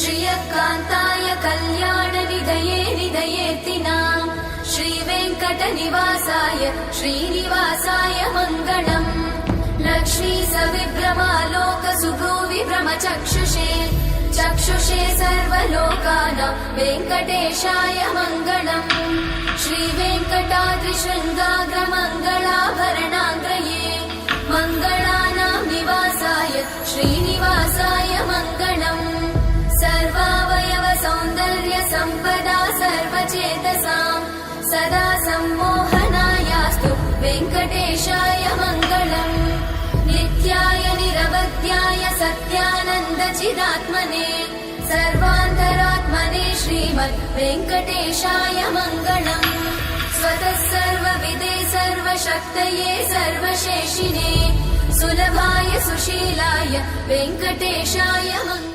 श्रियकान्ताय कल्याणनिधये निधयेऽर्तिनाम् श्रीवेङ्कटनिवासाय श्रीनिवासाय मङ्गलम् लक्ष्मी सविभ्रमालोकसुभ्रूविभ्रमचक्षुषे चक्षुषे सर्वलोकानां वेङ्कटेशाय मङ्गलम् श्रीवेङ्कटाद्रिशृङ्गाग्रमङ्गलाभरणाङ्गये मङ्गलानां निवासाय श्रीनिवासाय मङ्गलम् सर्वावयव सौन्दर्य सम्पदा सर्वचेतसां सदा सम्मोहनायास्तु वेङ्कटेशाय मङ्गलम् नित्याय निरवध्याय सत्यानन्दचिदात्मने सर्वान्तरात्मने श्रीमद् वेङ्कटेशाय मङ्गलम् स्वतः सर्वविदे सर्वशक्तये सर्वशेषिने सुलभाय सुशीलाय वेङ्कटेशाय मङ्गलम्।